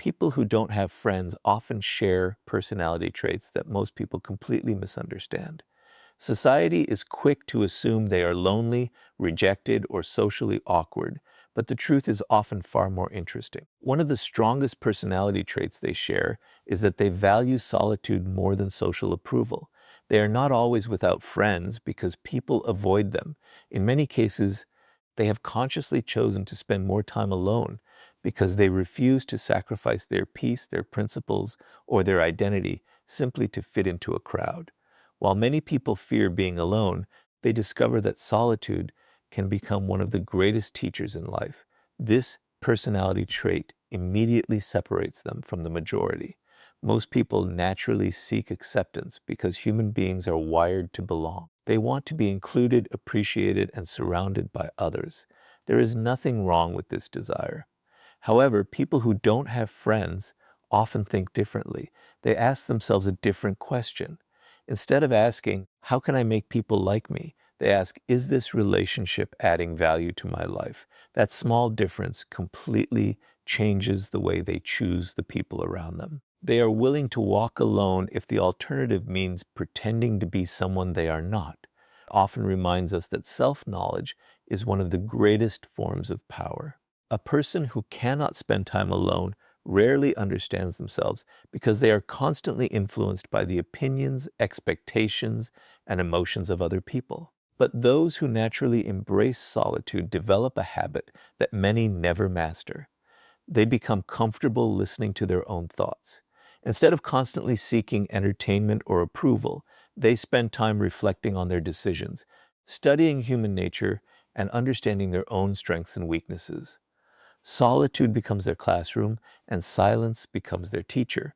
People who don't have friends often share personality traits that most people completely misunderstand. Society is quick to assume they are lonely, rejected, or socially awkward, but the truth is often far more interesting. One of the strongest personality traits they share is that they value solitude more than social approval. They are not always without friends because people avoid them. In many cases, they have consciously chosen to spend more time alone because they refuse to sacrifice their peace, their principles, or their identity simply to fit into a crowd. While many people fear being alone, they discover that solitude can become one of the greatest teachers in life. This personality trait immediately separates them from the majority. Most people naturally seek acceptance because human beings are wired to belong. They want to be included, appreciated, and surrounded by others. There is nothing wrong with this desire. However, people who don't have friends often think differently. They ask themselves a different question. Instead of asking, how can I make people like me? They ask, is this relationship adding value to my life? That small difference completely changes the way they choose the people around them. They are willing to walk alone if the alternative means pretending to be someone they are not. It often reminds us that self-knowledge is one of the greatest forms of power. A person who cannot spend time alone rarely understands themselves because they are constantly influenced by the opinions, expectations, and emotions of other people. But those who naturally embrace solitude develop a habit that many never master. They become comfortable listening to their own thoughts. Instead of constantly seeking entertainment or approval, they spend time reflecting on their decisions, studying human nature, and understanding their own strengths and weaknesses. Solitude becomes their classroom, and silence becomes their teacher.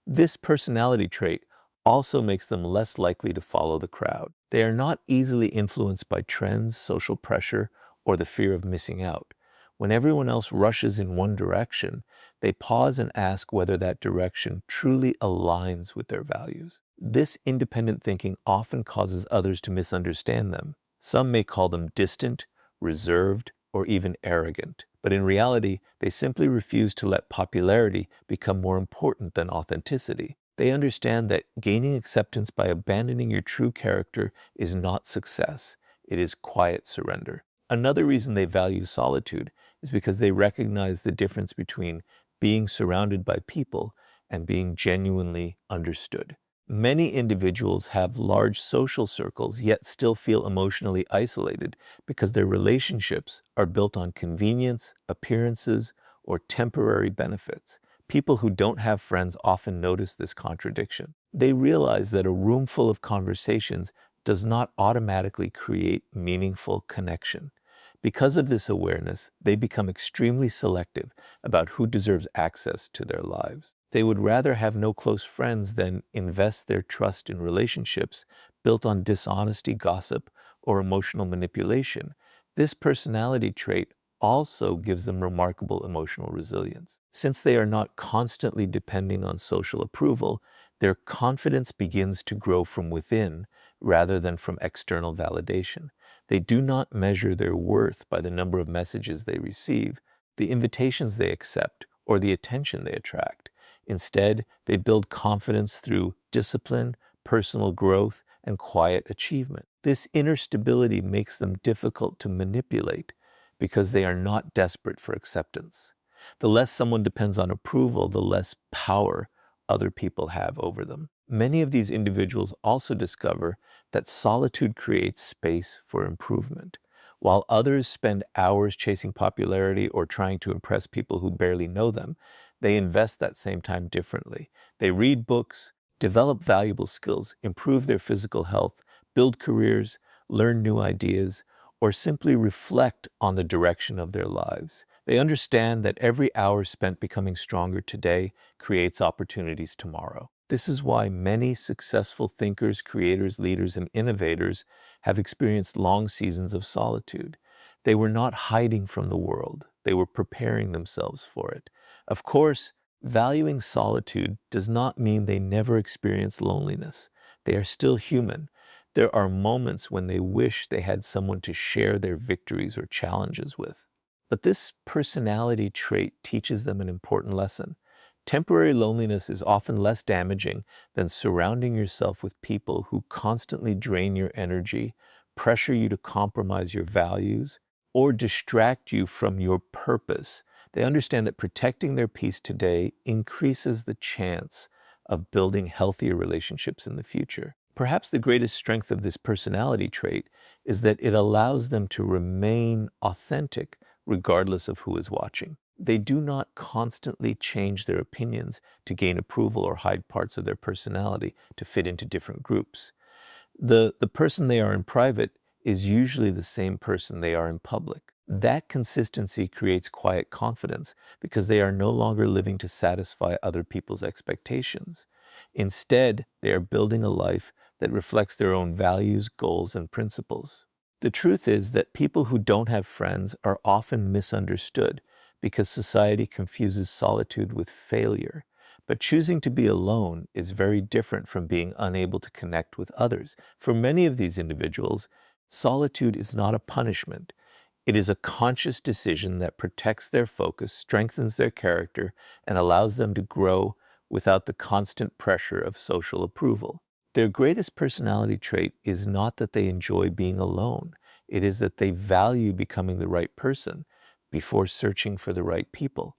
This personality trait also makes them less likely to follow the crowd. They are not easily influenced by trends, social pressure, or the fear of missing out. When everyone else rushes in one direction, they pause and ask whether that direction truly aligns with their values. This independent thinking often causes others to misunderstand them. Some may call them distant, reserved, or even arrogant. But in reality, they simply refuse to let popularity become more important than authenticity. They understand that gaining acceptance by abandoning your true character is not success. It is quiet surrender. Another reason they value solitude is because they recognize the difference between being surrounded by people and being genuinely understood. Many individuals have large social circles yet still feel emotionally isolated because their relationships are built on convenience, appearances, or temporary benefits. People who don't have friends often notice this contradiction. They realize that a room full of conversations does not automatically create meaningful connection. Because of this awareness, they become extremely selective about who deserves access to their lives. They would rather have no close friends than invest their trust in relationships built on dishonesty, gossip, or emotional manipulation. This personality trait also gives them remarkable emotional resilience. Since they are not constantly depending on social approval, their confidence begins to grow from within rather than from external validation. They do not measure their worth by the number of messages they receive, the invitations they accept, or the attention they attract. Instead, they build confidence through discipline, personal growth, and quiet achievement. This inner stability makes them difficult to manipulate because they are not desperate for acceptance. The less someone depends on approval, the less power other people have over them. Many of these individuals also discover that solitude creates space for improvement. While others spend hours chasing popularity or trying to impress people who barely know them, they invest that same time differently. They read books, develop valuable skills, improve their physical health, build careers, learn new ideas, or simply reflect on the direction of their lives. They understand that every hour spent becoming stronger today creates opportunities tomorrow. This is why many successful thinkers, creators, leaders, and innovators have experienced long seasons of solitude. They were not hiding from the world. They were preparing themselves for it. Of course, valuing solitude does not mean they never experience loneliness. They are still human. There are moments when they wish they had someone to share their victories or challenges with. But this personality trait teaches them an important lesson. Temporary loneliness is often less damaging than surrounding yourself with people who constantly drain your energy, pressure you to compromise your values, or distract you from your purpose. They understand that protecting their peace today increases the chance of building healthier relationships in the future. Perhaps the greatest strength of this personality trait is that it allows them to remain authentic regardless of who is watching. They do not constantly change their opinions to gain approval or hide parts of their personality to fit into different groups. The person they are in private is usually the same person they are in public. That consistency creates quiet confidence because they are no longer living to satisfy other people's expectations. Instead, they are building a life that reflects their own values, goals, and principles. The truth is that people who don't have friends are often misunderstood because society confuses solitude with failure. But choosing to be alone is very different from being unable to connect with others. For many of these individuals, solitude is not a punishment. It is a conscious decision that protects their focus, strengthens their character, and allows them to grow without the constant pressure of social approval. Their greatest personality trait is not that they enjoy being alone. It is that they value becoming the right person before searching for the right people.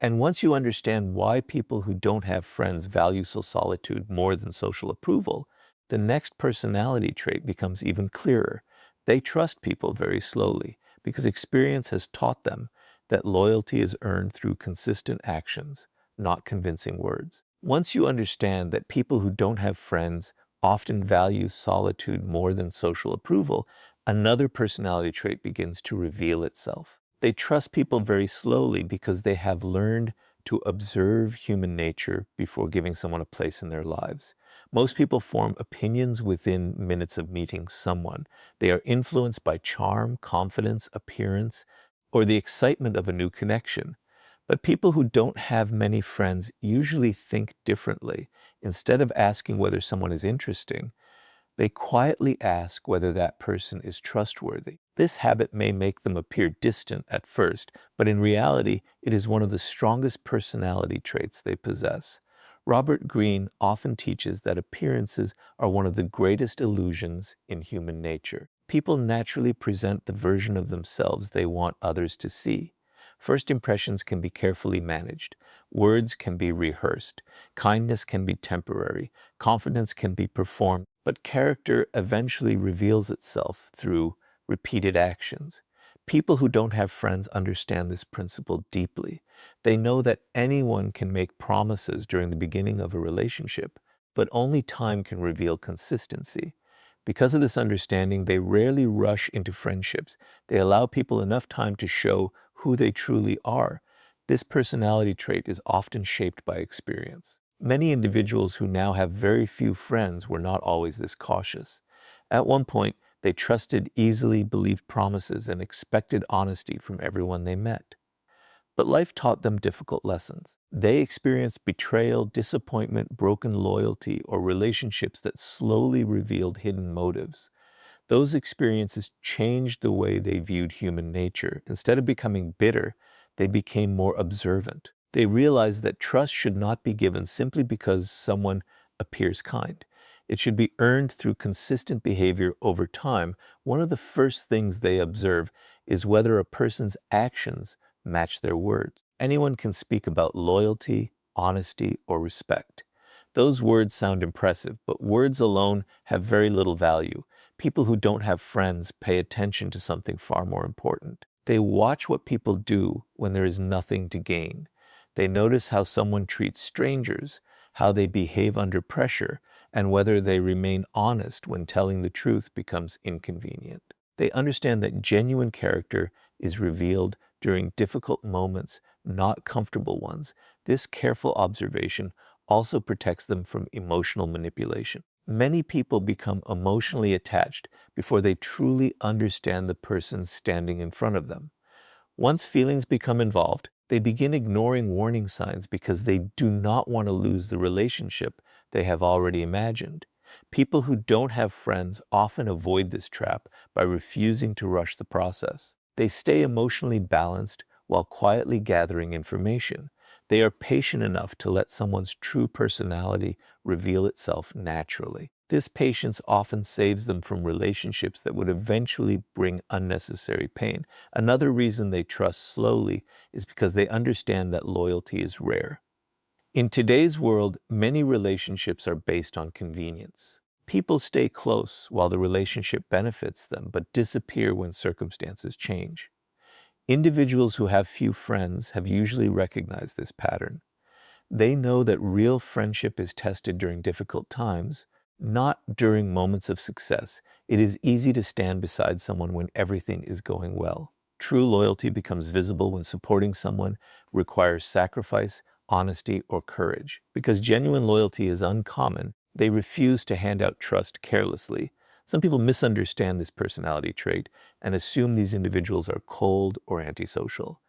And once you understand why people who don't have friends value solitude more than social approval, the next personality trait becomes even clearer. They trust people very slowly because experience has taught them that loyalty is earned through consistent actions, not convincing words. Once you understand that people who don't have friends often value solitude more than social approval, another personality trait begins to reveal itself. They trust people very slowly because they have learned to observe human nature before giving someone a place in their lives. Most people form opinions within minutes of meeting someone. They are influenced by charm, confidence, appearance, or the excitement of a new connection. But people who don't have many friends usually think differently. Instead of asking whether someone is interesting, they quietly ask whether that person is trustworthy. This habit may make them appear distant at first, but in reality, it is one of the strongest personality traits they possess. Robert Greene often teaches that appearances are one of the greatest illusions in human nature. People naturally present the version of themselves they want others to see. First impressions can be carefully managed. Words can be rehearsed. Kindness can be temporary. Confidence can be performed. But character eventually reveals itself through repeated actions. People who don't have friends understand this principle deeply. They know that anyone can make promises during the beginning of a relationship, but only time can reveal consistency. Because of this understanding, they rarely rush into friendships. They allow people enough time to show who they truly are. This personality trait is often shaped by experience. Many individuals who now have very few friends were not always this cautious. At one point, they trusted easily, believed promises, and expected honesty from everyone they met. But life taught them difficult lessons. They experienced betrayal, disappointment, broken loyalty, or relationships that slowly revealed hidden motives. Those experiences changed the way they viewed human nature. Instead of becoming bitter, they became more observant. They realized that trust should not be given simply because someone appears kind. It should be earned through consistent behavior over time. One of the first things they observe is whether a person's actions match their words. Anyone can speak about loyalty, honesty, or respect. Those words sound impressive, but words alone have very little value. People who don't have friends pay attention to something far more important. They watch what people do when there is nothing to gain. They notice how someone treats strangers, how they behave under pressure, and whether they remain honest when telling the truth becomes inconvenient. They understand that genuine character is revealed during difficult moments, not comfortable ones. This careful observation also protects them from emotional manipulation. Many people become emotionally attached before they truly understand the person standing in front of them. Once feelings become involved, they begin ignoring warning signs because they do not want to lose the relationship they have already imagined. People who don't have friends often avoid this trap by refusing to rush the process. They stay emotionally balanced while quietly gathering information. They are patient enough to let someone's true personality reveal itself naturally. This patience often saves them from relationships that would eventually bring unnecessary pain. Another reason they trust slowly is because they understand that loyalty is rare. In today's world, many relationships are based on convenience. People stay close while the relationship benefits them, but disappear when circumstances change. Individuals who have few friends have usually recognized this pattern. They know that real friendship is tested during difficult times, not during moments of success. It is easy to stand beside someone when everything is going well. True loyalty becomes visible when supporting someone requires sacrifice, honesty, or courage. Because genuine loyalty is uncommon, they refuse to hand out trust carelessly. Some people misunderstand this personality trait and assume these individuals are cold or antisocial.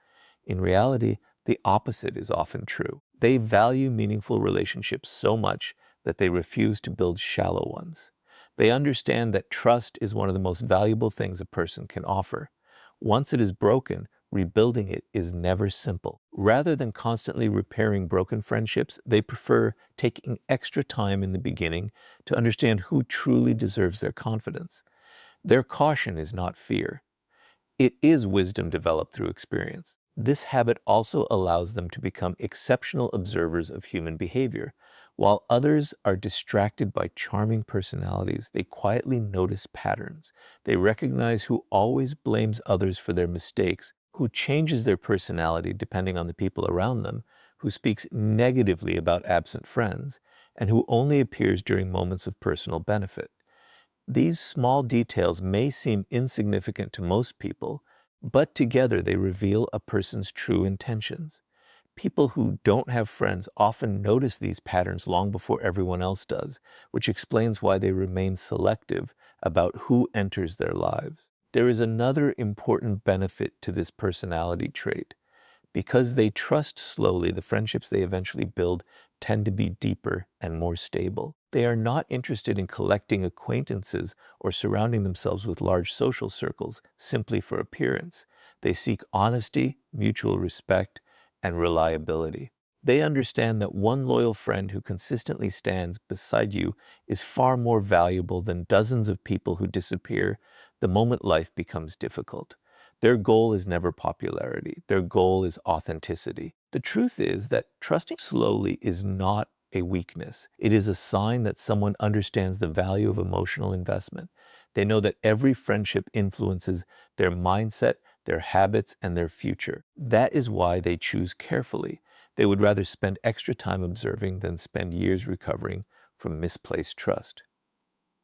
In reality, the opposite is often true. They value meaningful relationships so much that they refuse to build shallow ones. They understand that trust is one of the most valuable things a person can offer. Once it is broken, rebuilding it is never simple. Rather than constantly repairing broken friendships, they prefer taking extra time in the beginning to understand who truly deserves their confidence. Their caution is not fear. It is wisdom developed through experience. This habit also allows them to become exceptional observers of human behavior. While others are distracted by charming personalities, they quietly notice patterns. They recognize who always blames others for their mistakes, who changes their personality depending on the people around them, who speaks negatively about absent friends, and who only appears during moments of personal benefit. These small details may seem insignificant to most people, but together they reveal a person's true intentions. People who don't have friends often notice these patterns long before everyone else does, which explains why they remain selective about who enters their lives. There is another important benefit to this personality trait. Because they trust slowly, the friendships they eventually build tend to be deeper and more stable. They are not interested in collecting acquaintances or surrounding themselves with large social circles simply for appearance. They seek honesty, mutual respect, and reliability. They understand that one loyal friend who consistently stands beside you is far more valuable than dozens of people who disappear the moment life becomes difficult. Their goal is never popularity. Their goal is authenticity. The truth is that trusting slowly is not a weakness. It is a sign that someone understands the value of emotional investment. They know that every friendship influences their mindset, their habits, and their future. That is why they choose carefully. They would rather spend extra time observing than spend years recovering from misplaced trust.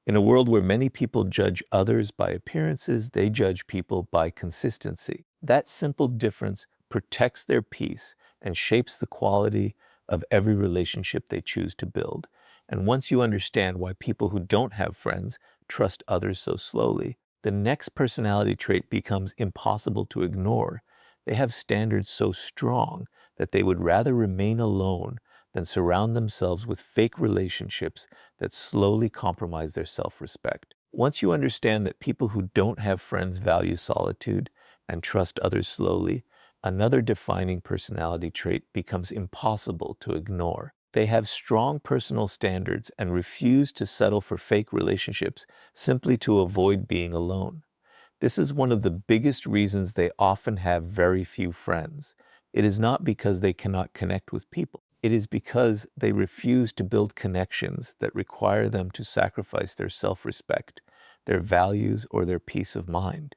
In a world where many people judge others by appearances, they judge people by consistency. That simple difference protects their peace and shapes the quality of every relationship they choose to build. And once you understand why people who don't have friends trust others so slowly, the next personality trait becomes impossible to ignore. They have standards so strong that they would rather remain alone than surround themselves with fake relationships that slowly compromise their self-respect. Once you understand that people who don't have friends value solitude and trust others slowly, another defining personality trait becomes impossible to ignore. They have strong personal standards and refuse to settle for fake relationships simply to avoid being alone. This is one of the biggest reasons they often have very few friends. It is not because they cannot connect with people. It is because they refuse to build connections that require them to sacrifice their self-respect, their values, or their peace of mind.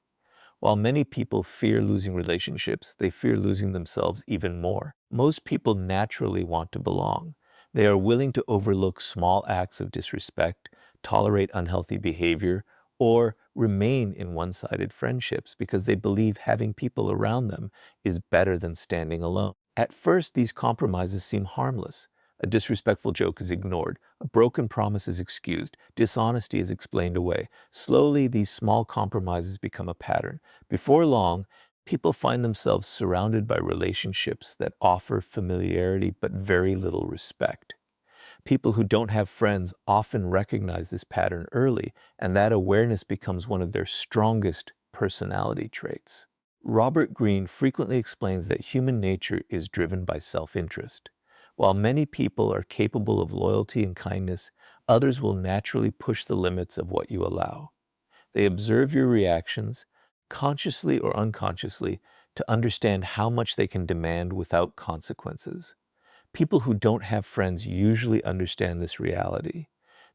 While many people fear losing relationships, they fear losing themselves even more. Most people naturally want to belong. They are willing to overlook small acts of disrespect, tolerate unhealthy behavior, or remain in one-sided friendships because they believe having people around them is better than standing alone. At first, these compromises seem harmless. A disrespectful joke is ignored, a broken promise is excused, dishonesty is explained away. Slowly, these small compromises become a pattern. Before long, people find themselves surrounded by relationships that offer familiarity but very little respect. People who don't have friends often recognize this pattern early, and that awareness becomes one of their strongest personality traits. Robert Greene frequently explains that human nature is driven by self-interest. While many people are capable of loyalty and kindness, others will naturally push the limits of what you allow. They observe your reactions, consciously or unconsciously, to understand how much they can demand without consequences. People who don't have friends usually understand this reality.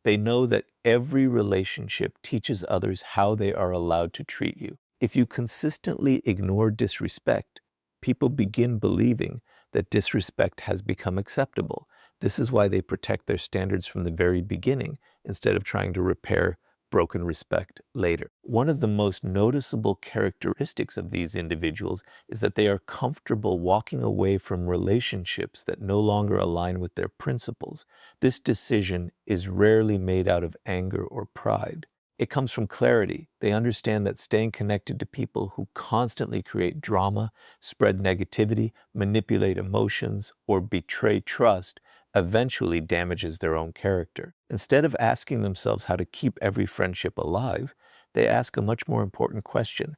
They know that every relationship teaches others how they are allowed to treat you. If you consistently ignore disrespect, people begin believing that disrespect has become acceptable. This is why they protect their standards from the very beginning instead of trying to repair broken respect later. One of the most noticeable characteristics of these individuals is that they are comfortable walking away from relationships that no longer align with their principles. This decision is rarely made out of anger or pride. It comes from clarity. They understand that staying connected to people who constantly create drama, spread negativity, manipulate emotions, or betray trust eventually damages their own character. Instead of asking themselves how to keep every friendship alive, they ask a much more important question.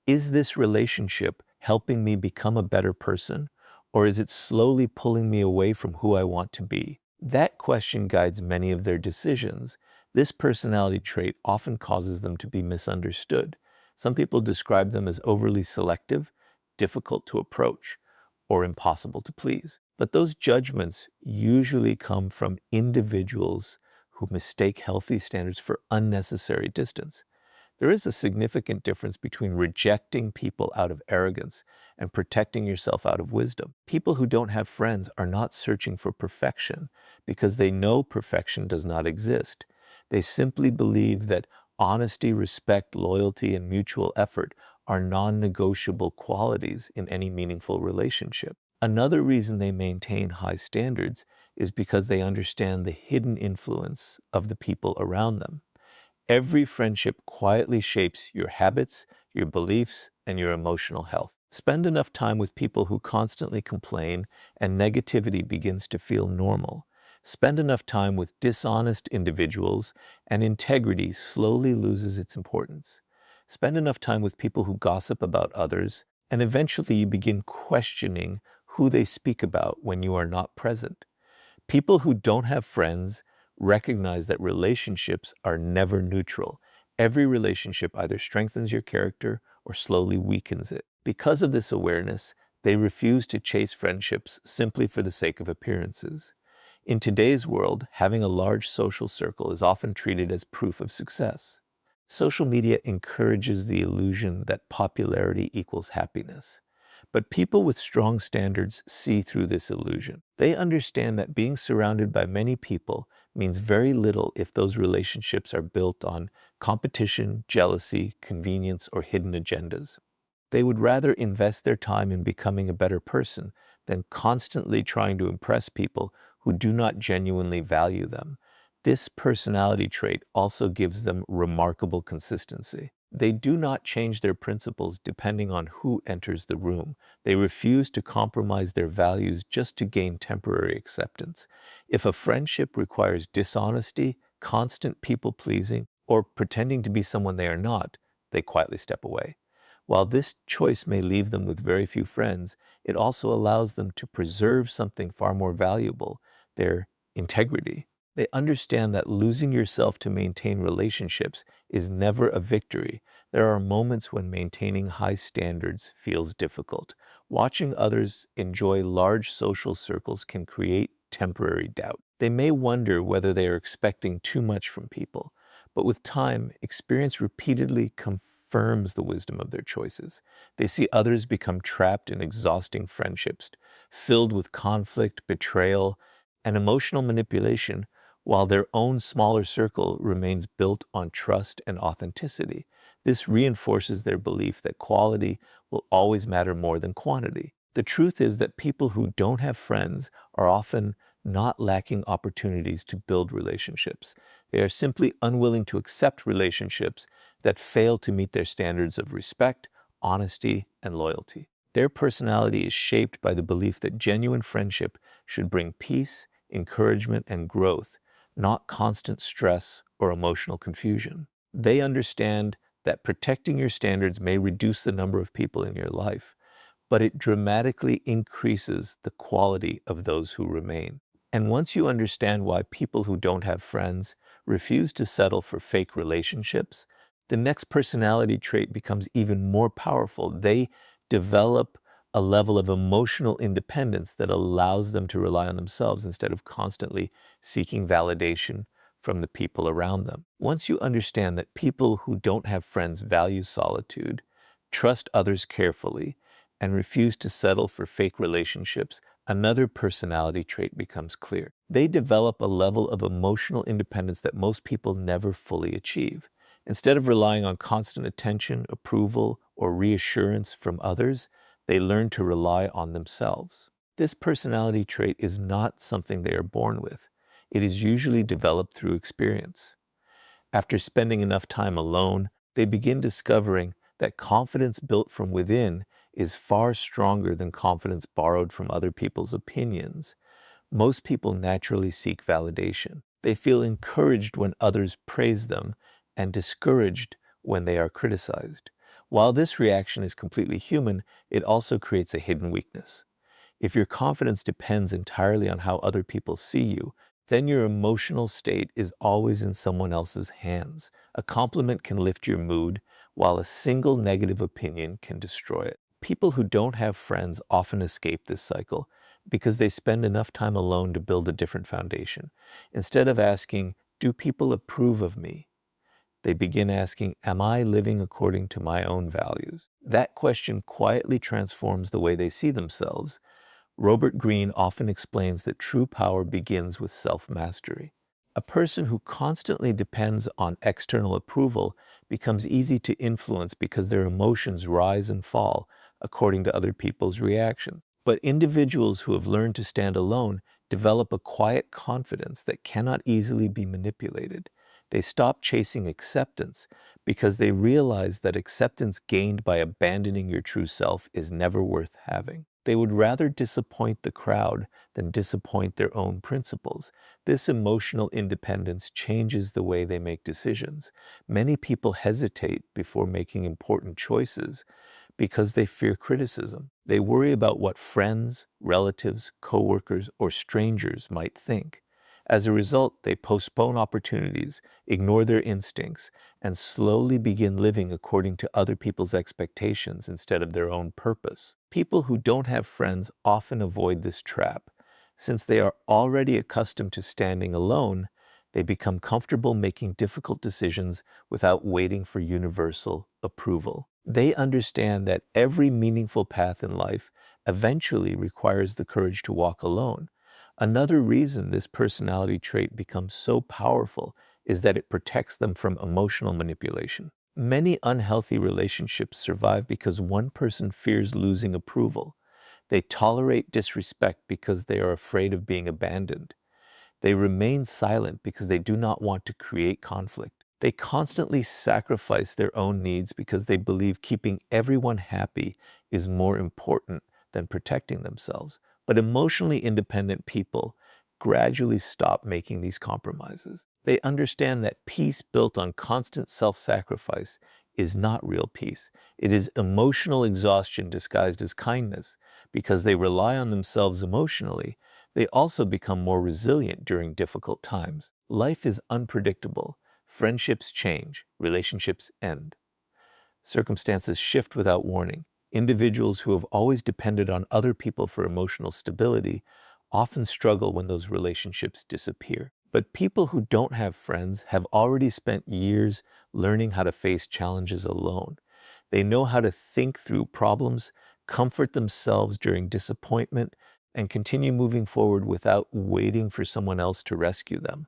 Is this relationship helping me become a better person, or is it slowly pulling me away from who I want to be? That question guides many of their decisions. This personality trait often causes them to be misunderstood. Some people describe them as overly selective, difficult to approach, or impossible to please. But those judgments usually come from individuals who mistake healthy standards for unnecessary distance. There is a significant difference between rejecting people out of arrogance and protecting yourself out of wisdom. People who don't have friends are not searching for perfection because they know perfection does not exist. They simply believe that honesty, respect, loyalty, and mutual effort are non-negotiable qualities in any meaningful relationship. Another reason they maintain high standards is because they understand the hidden influence of the people around them. Every friendship quietly shapes your habits, your beliefs, and your emotional health. Spend enough time with people who constantly complain and negativity begins to feel normal. Spend enough time with dishonest individuals and integrity slowly loses its importance. Spend enough time with people who gossip about others, and eventually you begin questioning who they speak about when you are not present. People who don't have friends recognize that relationships are never neutral. Every relationship either strengthens your character or slowly weakens it. Because of this awareness, they refuse to chase friendships simply for the sake of appearances. In today's world, having a large social circle is often treated as proof of success. Social media encourages the illusion that popularity equals happiness. But people with strong standards see through this illusion. They understand that being surrounded by many people means very little if those relationships are built on competition, jealousy, convenience, or hidden agendas. They would rather invest their time in becoming a better person than constantly trying to impress people who do not genuinely value them. This personality trait also gives them remarkable consistency. They do not change their principles depending on who enters the room. They refuse to compromise their values just to gain temporary acceptance. If a friendship requires dishonesty, constant people-pleasing, or pretending to be someone they are not, they quietly step away. While this choice may leave them with very few friends, it also allows them to preserve something far more valuable, their integrity. They understand that losing yourself to maintain relationships is never a victory. There are moments when maintaining high standards feels difficult. Watching others enjoy large social circles can create temporary doubt. They may wonder whether they are expecting too much from people, but with time, experience repeatedly confirms the wisdom of their choices. They see others become trapped in exhausting friendships, filled with conflict, betrayal, and emotional manipulation, while their own smaller circle remains built on trust and authenticity. This reinforces their belief that quality will always matter more than quantity. The truth is that people who don't have friends are often not lacking opportunities to build relationships. They are simply unwilling to accept relationships that fail to meet their standards of respect, honesty, and loyalty. Their personality is shaped by the belief that genuine friendship should bring peace, encouragement, and growth, not constant stress or emotional confusion. They understand that protecting your standards may reduce the number of people in your life, but it dramatically increases the quality of those who remain. And once you understand why people who don't have friends refuse to settle for fake relationships, the next personality trait becomes even more powerful. They develop a level of emotional independence that allows them to rely on themselves instead of constantly seeking validation from the people around them. Once you understand that people who don't have friends value solitude, trust others carefully, and refuse to settle for fake relationships, another personality trait becomes clear. They develop a level of emotional independence that most people never fully achieve. Instead of relying on constant attention, approval, or reassurance from others, they learn to rely on themselves. This personality trait is not something they are born with. It is usually developed through experience. After spending enough time alone, they begin discovering that confidence built from within is far stronger than confidence borrowed from other people's opinions. Most people naturally seek validation. They feel encouraged when others praise them and discouraged when they are criticized. While this reaction is completely human, it also creates a hidden weakness. If your confidence depends entirely on how other people see you, then your emotional state is always in someone else's hands. A compliment can lift your mood, while a single negative opinion can destroy it. People who don't have friends often escape this cycle because they spend enough time alone to build a different foundation. Instead of asking, "Do people approve of me?" they begin asking, "Am I living according to my own values?" That question quietly transforms the way they see themselves. Robert Greene often explains that true power begins with self-mastery. A person who constantly depends on external approval becomes easy to influence because their emotions rise and fall according to other people's reactions. But individuals who have learned to stand alone develop a quiet confidence that cannot easily be manipulated. They stop chasing acceptance because they realize that acceptance gained by abandoning your true self is never worth having. They would rather disappoint the crowd than disappoint their own principles. This emotional independence changes the way they make decisions. Many people hesitate before making important choices because they fear criticism. They worry about what friends, relatives, coworkers, or strangers might think. As a result, they postpone opportunities, ignore their instincts, and slowly begin living according to other people's expectations instead of their own purpose. People who don't have friends often avoid this trap. Since they are already accustomed to standing alone, they become comfortable making difficult decisions without waiting for universal approval. They understand that every meaningful path in life eventually requires the courage to walk alone. Another reason this personality trait becomes so powerful is that it protects them from emotional manipulation. Many unhealthy relationships survive because one person fears losing approval. They tolerate disrespect because they are afraid of being abandoned. They remain silent because they do not want to create conflict. They constantly sacrifice their own needs because they believe keeping everyone happy is more important than protecting themselves. But emotionally independent people gradually stop making these compromises. They understand that peace built on constant self-sacrifice is not real peace. It is emotional exhaustion disguised as kindness. Because they rely on themselves emotionally, they also become more resilient during difficult times. Life is unpredictable. Friendships change, relationships end. Circumstances shift without warning. Individuals who have always depended on other people for emotional stability often struggle when those relationships disappear. But people who don't have friends have already spent years learning how to face challenges alone. They know how to think through problems, comfort themselves during disappointment, and continue moving forward without waiting for someone else to rescue them.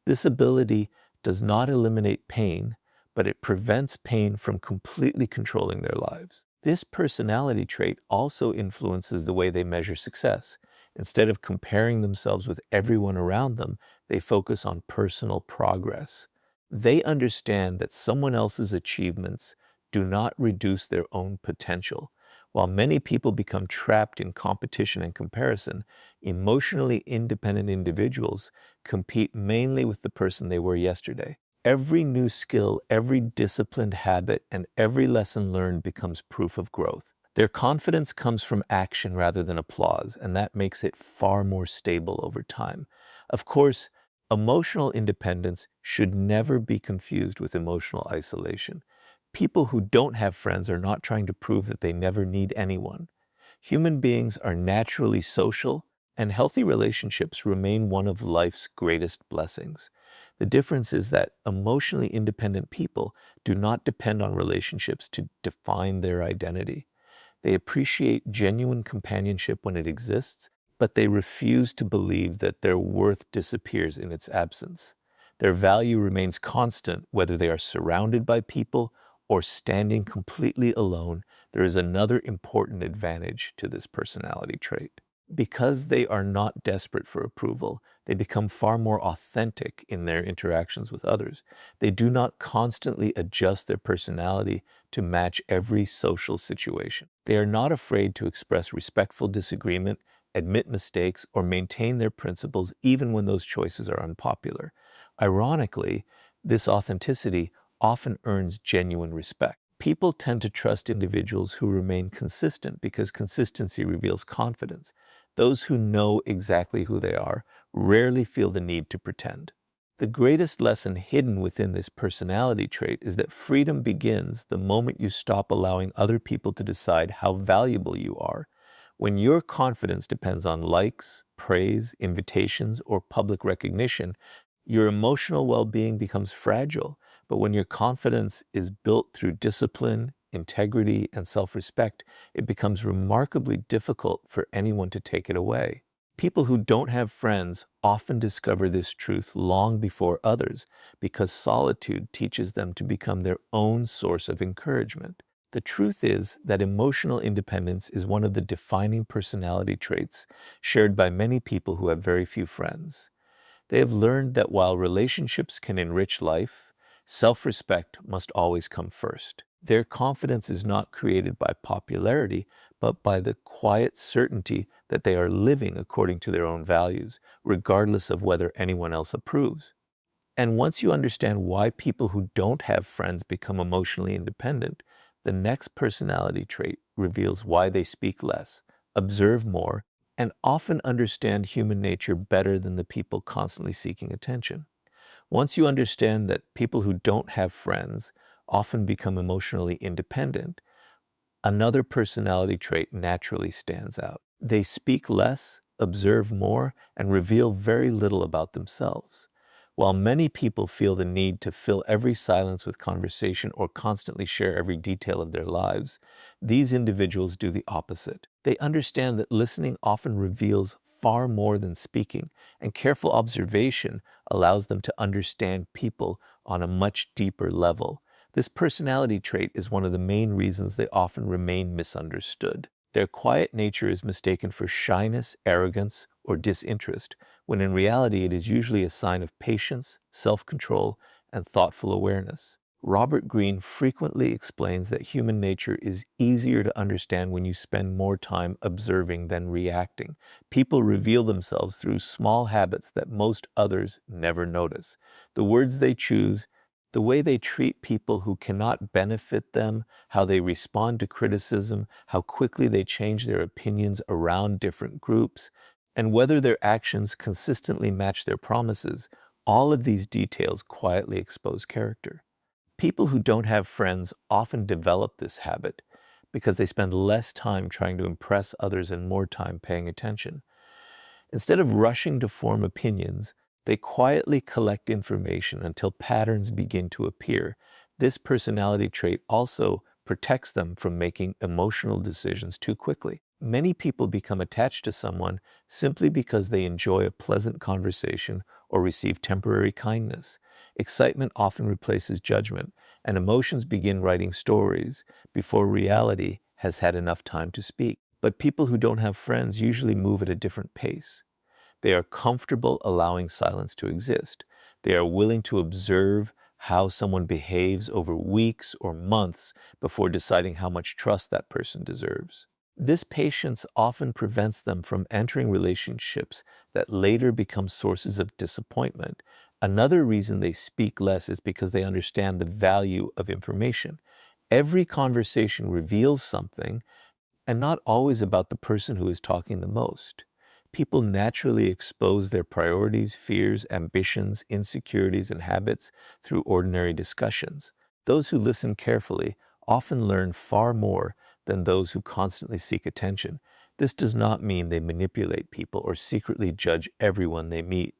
This ability does not eliminate pain, but it prevents pain from completely controlling their lives. This personality trait also influences the way they measure success. Instead of comparing themselves with everyone around them, they focus on personal progress. They understand that someone else's achievements do not reduce their own potential. While many people become trapped in competition and comparison, emotionally independent individuals compete mainly with the person they were yesterday. Every new skill, every disciplined habit, and every lesson learned becomes proof of growth. Their confidence comes from action rather than applause, and that makes it far more stable over time. Of course, emotional independence should never be confused with emotional isolation. People who don't have friends are not trying to prove that they never need anyone. Human beings are naturally social, and healthy relationships remain one of life's greatest blessings. The difference is that emotionally independent people do not depend on relationships to define their identity. They appreciate genuine companionship when it exists, but they refuse to believe that their worth disappears in its absence. Their value remains constant whether they are surrounded by people or standing completely alone. There is another important advantage to this personality trait. Because they are not desperate for approval, they become far more authentic in their interactions with others. They do not constantly adjust their personality to match every social situation. They are not afraid to express respectful disagreement, admit mistakes, or maintain their principles even when those choices are unpopular. Ironically, this authenticity often earns genuine respect. People tend to trust individuals who remain consistent because consistency reveals confidence. Those who know exactly who they are rarely feel the need to pretend. The greatest lesson hidden within this personality trait is that freedom begins the moment you stop allowing other people to decide how valuable you are. When your confidence depends on likes, praise, invitations, or public recognition, your emotional well-being becomes fragile. But when your confidence is built through discipline, integrity, and self-respect, it becomes remarkably difficult for anyone to take it away. People who don't have friends often discover this truth long before others because solitude teaches them to become their own source of encouragement. The truth is that emotional independence is one of the defining personality traits shared by many people who have very few friends. They have learned that while relationships can enrich life, self-respect must always come first. Their confidence is not created by popularity, but by the quiet certainty that they are living according to their own values, regardless of whether anyone else approves. And once you understand why people who don't have friends become emotionally independent, the next personality trait reveals why they speak less, observe more, and often understand human nature better than the people constantly seeking attention. Once you understand that people who don't have friends often become emotionally independent, another personality trait naturally stands out. They speak less, observe more, and reveal very little about themselves. While many people feel the need to fill every silence with conversation or constantly share every detail of their lives, these individuals do the opposite. They understand that listening often reveals far more than speaking, and careful observation allows them to understand people on a much deeper level. This personality trait is one of the main reasons they often remain misunderstood. Their quiet nature is mistaken for shyness, arrogance, or disinterest, when in reality it is usually a sign of patience, self-control, and thoughtful awareness. Robert Greene frequently explains that human nature is easier to understand when you spend more time observing than reacting. People reveal themselves through small habits that most others never notice. The words they choose, the way they treat people who cannot benefit them, how they respond to criticism, how quickly they change their opinions around different groups, and whether their actions consistently match their promises, all of these details quietly expose character. People who don't have friends often develop this habit because they spend less time trying to impress others and more time paying attention. Instead of rushing to form opinions, they quietly collect information until patterns begin to appear. This personality trait also protects them from making emotional decisions too quickly. Many people become attached to someone simply because they enjoy a pleasant conversation or receive temporary kindness. Excitement often replaces judgment, and emotions begin writing stories before reality has had enough time to speak. But people who don't have friends usually move at a different pace. They are comfortable allowing silence to exist. They are willing to observe how someone behaves over weeks or months before deciding how much trust that person deserves. This patience often prevents them from entering relationships that later become sources of disappointment. Another reason they speak less is because they understand the value of information. Every conversation reveals something, and not always about the person who is talking the most. People naturally expose their priorities, fears, ambitions, insecurities, and habits through ordinary discussions. Those who listen carefully often learn far more than those who constantly seek attention. This does not mean they manipulate people or secretly judge everyone they meet.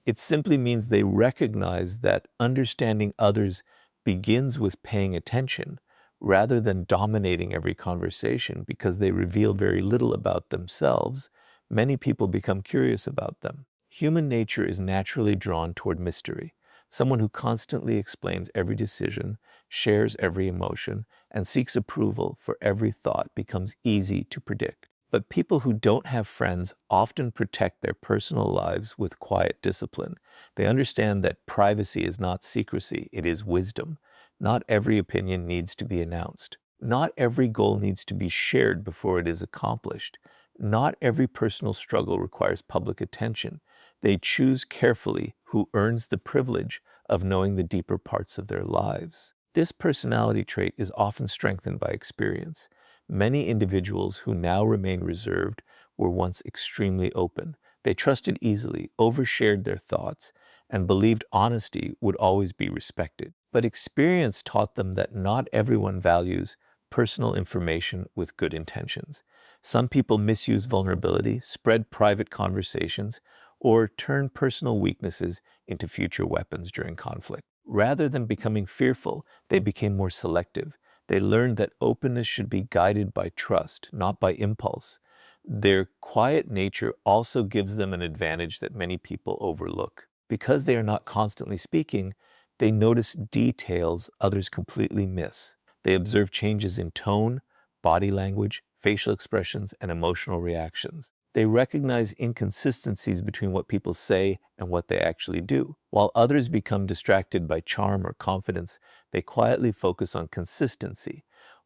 It simply means they recognize that understanding others begins with paying attention rather than dominating every conversation. Because they reveal very little about themselves, many people become curious about them. Human nature is naturally drawn toward mystery. Someone who constantly explains every decision, shares every emotion, and seeks approval for every thought becomes easy to predict. But people who don't have friends often protect their personal lives with quiet discipline. They understand that privacy is not secrecy, it is wisdom. Not every opinion needs to be announced. Not every goal needs to be shared before it is accomplished. Not every personal struggle requires public attention. They choose carefully who earns the privilege of knowing the deeper parts of their lives. This personality trait is often strengthened by experience. Many individuals who now remain reserved were once extremely open. They trusted easily, overshared their thoughts, and believed honesty would always be respected. But experience taught them that not everyone values personal information with good intentions. Some people misuse vulnerability, spread private conversations, or turn personal weaknesses into future weapons during conflict. Rather than becoming fearful, they became more selective. They learned that openness should be guided by trust, not by impulse. Their quiet nature also gives them an advantage that many people overlook. Because they are not constantly speaking, they notice details others completely miss. They observe changes in tone, body language, facial expressions, and emotional reactions. They recognize inconsistencies between what people say and what they actually do. While others become distracted by charm or confidence, they quietly focus on consistency.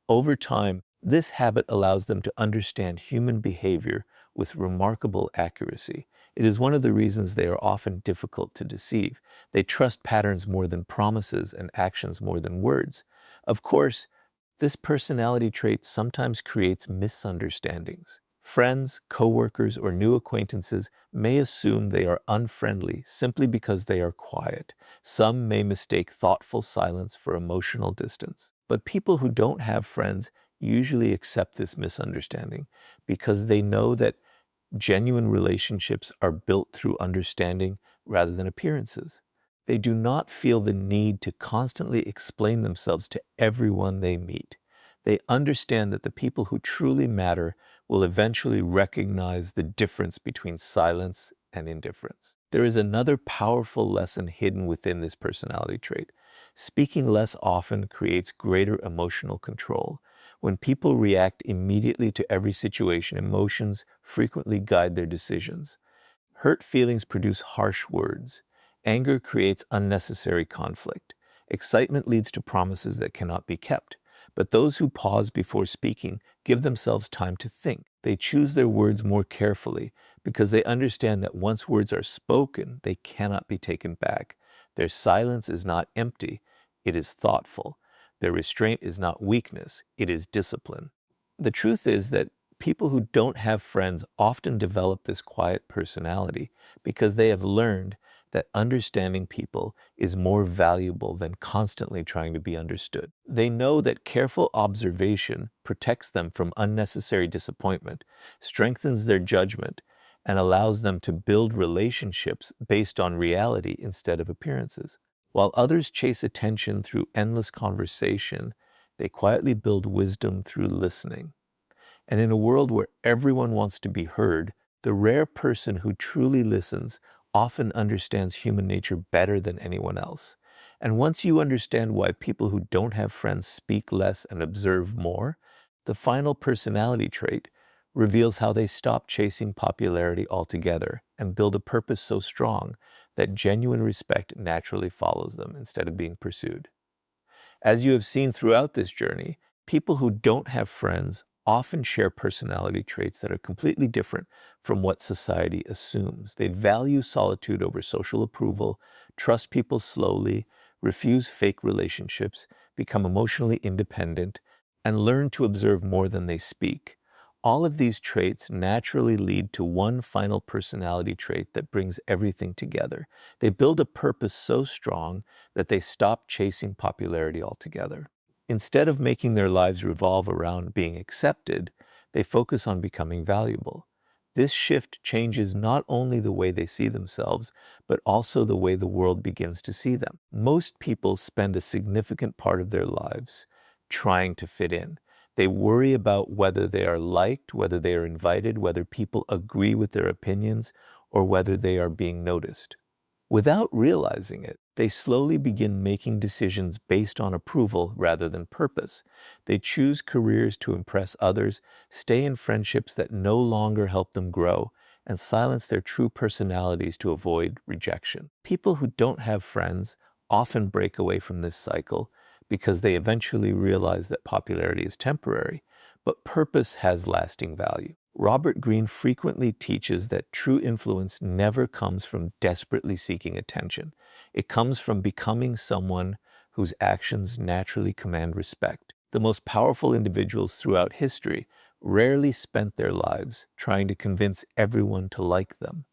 Over time, this habit allows them to understand human behavior with remarkable accuracy. It is one of the reasons they are often difficult to deceive. They trust patterns more than promises and actions more than words. Of course, this personality trait sometimes creates misunderstandings. Friends, coworkers, or new acquaintances may assume they are unfriendly simply because they are quiet. Some may mistake thoughtful silence for emotional distance. But people who don't have friends usually accept this misunderstanding because they know that genuine relationships are built through understanding rather than appearances. They do not feel the need to constantly explain themselves to everyone they meet. They understand that the people who truly matter will eventually recognize the difference between silence and indifference. There is another powerful lesson hidden within this personality trait. Speaking less often creates greater emotional control. When people react immediately to every situation, emotions frequently guide their decisions. Hurt feelings produce harsh words. Anger creates unnecessary conflict. Excitement leads to promises that cannot be kept. But those who pause before speaking give themselves time to think. They choose their words more carefully because they understand that once words are spoken, they cannot be taken back. Their silence is not empty, it is thoughtful. Their restraint is not weakness, it is discipline. The truth is that people who don't have friends often develop this quiet personality because they have learned that understanding people is more valuable than constantly trying to be understood. They know that careful observation protects them from unnecessary disappointment, strengthens their judgment, and allows them to build relationships based on reality instead of appearances. While others chase attention through endless conversation, they quietly build wisdom through listening. And in a world where everyone wants to be heard, the rare person who truly listens often understands human nature better than anyone else. And once you understand why people who don't have friends speak less and observe more, the final personality trait reveals how they stop chasing popularity altogether and build a purpose so strong that genuine respect naturally follows them instead of being pursued. As you have seen throughout this journey, people who don't have friends often share personality traits that are completely different from what society assumes. They value solitude over social approval, trust people slowly, refuse fake relationships, become emotionally independent, and learn to observe more than they speak. All of these traits naturally lead to one final personality trait that brings everything together. They build a purpose so strong that they stop chasing popularity altogether. Instead of making their lives revolve around being accepted, they focus on becoming valuable. This shift changes not only the way they see themselves, but also the way the world begins to see them. Most people spend a significant part of their lives trying to fit in. They worry about whether they are liked, whether they are invited, whether people agree with their opinions, or whether they are being noticed. Without realizing it, they slowly begin making decisions based on approval rather than purpose. They choose careers to impress others, stay in friendships that no longer help them grow, and silence their true personalities to avoid rejection. People who don't have friends often break away from this cycle because they eventually realize that popularity is temporary, but purpose has lasting value. Robert Greene frequently teaches that true influence never comes from desperately seeking attention. It comes from becoming someone whose actions naturally command respect. The most powerful individuals throughout history rarely spent their lives trying to convince everyone to like them.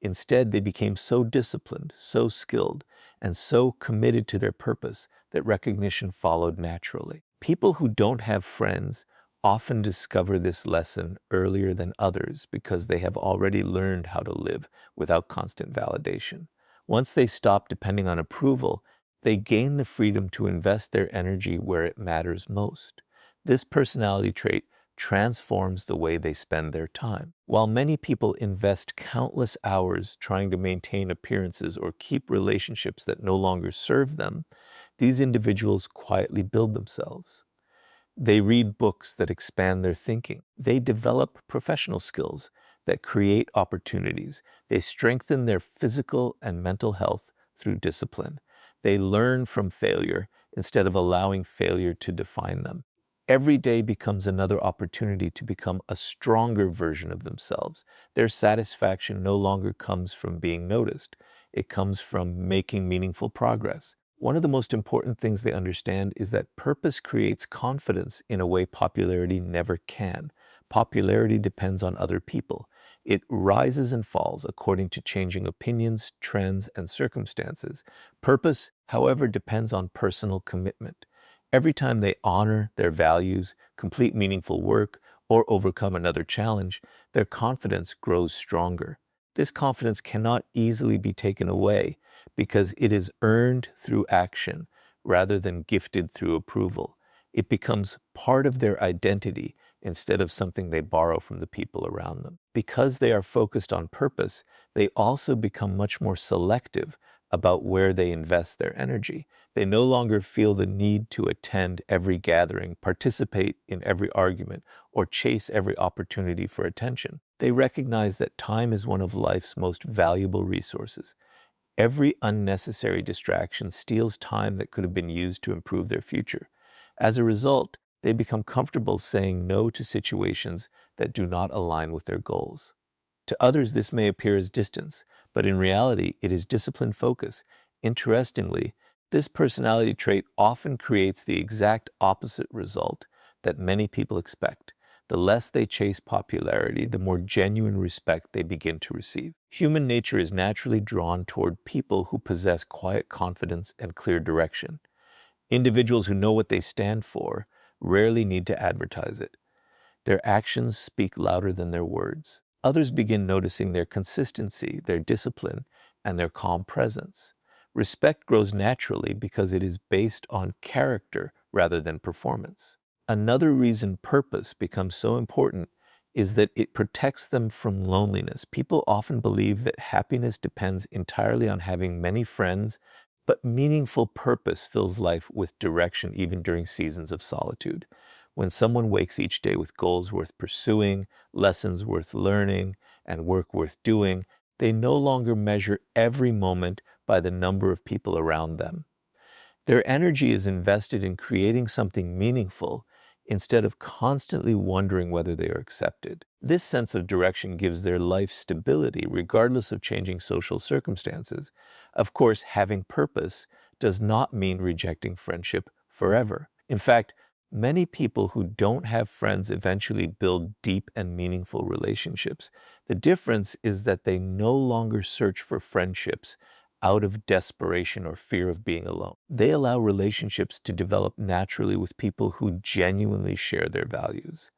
Instead, they became so disciplined, so skilled, and so committed to their purpose that recognition followed naturally. People who don't have friends often discover this lesson earlier than others because they have already learned how to live without constant validation. Once they stop depending on approval, they gain the freedom to invest their energy where it matters most. This personality trait transforms the way they spend their time. While many people invest countless hours trying to maintain appearances or keep relationships that no longer serve them, these individuals quietly build themselves. They read books that expand their thinking. They develop professional skills that create opportunities. They strengthen their physical and mental health through discipline. They learn from failure instead of allowing failure to define them. Every day becomes another opportunity to become a stronger version of themselves. Their satisfaction no longer comes from being noticed. It comes from making meaningful progress. One of the most important things they understand is that purpose creates confidence in a way popularity never can. Popularity depends on other people. It rises and falls according to changing opinions, trends, and circumstances. Purpose, however, depends on personal commitment. Every time they honor their values, complete meaningful work, or overcome another challenge, their confidence grows stronger. This confidence cannot easily be taken away because it is earned through action rather than gifted through approval. It becomes part of their identity instead of something they borrow from the people around them. Because they are focused on purpose, they also become much more selective about where they invest their energy. They no longer feel the need to attend every gathering, participate in every argument, or chase every opportunity for attention. They recognize that time is one of life's most valuable resources. Every unnecessary distraction steals time that could have been used to improve their future. As a result, they become comfortable saying no to situations that do not align with their goals. To others, this may appear as distance, but in reality, it is disciplined focus. Interestingly, this personality trait often creates the exact opposite result that many people expect. The less they chase popularity, the more genuine respect they begin to receive. Human nature is naturally drawn toward people who possess quiet confidence and clear direction. Individuals who know what they stand for rarely need to advertise it. Their actions speak louder than their words. Others begin noticing their consistency, their discipline, and their calm presence. Respect grows naturally because it is based on character rather than performance. Another reason purpose becomes so important is that it protects them from loneliness. People often believe that happiness depends entirely on having many friends, but meaningful purpose fills life with direction even during seasons of solitude. When someone wakes each day with goals worth pursuing, lessons worth learning, and work worth doing, they no longer measure every moment by the number of people around them. Their energy is invested in creating something meaningful instead of constantly wondering whether they are accepted. This sense of direction gives their life stability regardless of changing social circumstances. Of course, having purpose does not mean rejecting friendship forever. In fact, many people who don't have friends eventually build deep and meaningful relationships. The difference is that they no longer search for friendships out of desperation or fear of being alone. They allow relationships to develop naturally with people who genuinely share their values.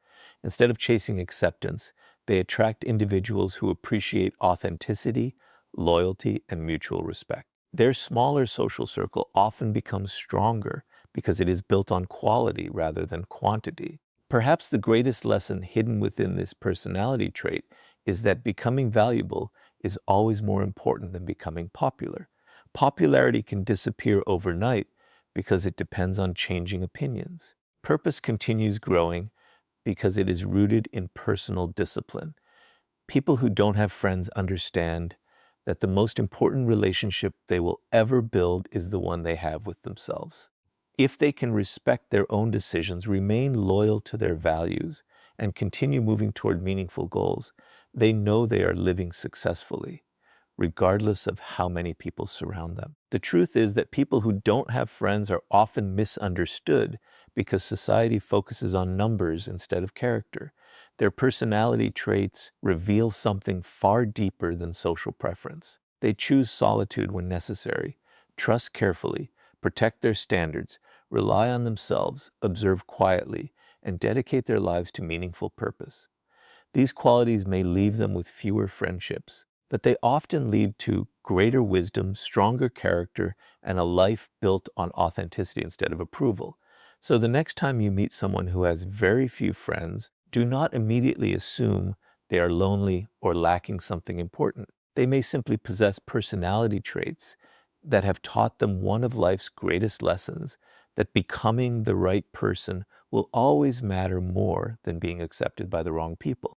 Instead of chasing acceptance, they attract individuals who appreciate authenticity, loyalty, and mutual respect. Their smaller social circle often becomes stronger because it is built on quality rather than quantity. Perhaps the greatest lesson hidden within this personality trait is that becoming valuable is always more important than becoming popular. Popularity can disappear overnight because it depends on changing opinions. Purpose continues growing because it is rooted in personal discipline. People who don't have friends understand that the most important relationship they will ever build is the one they have with themselves. If they can respect their own decisions, remain loyal to their values, and continue moving toward meaningful goals, they know they are living successfully, regardless of how many people surround them. The truth is that people who don't have friends are often misunderstood because society focuses on numbers instead of character. Their personality traits reveal something far deeper than social preference. They choose solitude when necessary, trust carefully, protect their standards, rely on themselves, observe quietly, and dedicate their lives to meaningful purpose. These qualities may leave them with fewer friendships, but they often lead to greater wisdom, stronger character, and a life built on authenticity instead of approval. So the next time you meet someone who has very few friends, do not immediately assume they are lonely or lacking something important. They may simply possess personality traits that have taught them one of life's greatest lessons, that becoming the right person will always matter more than being accepted by the wrong people.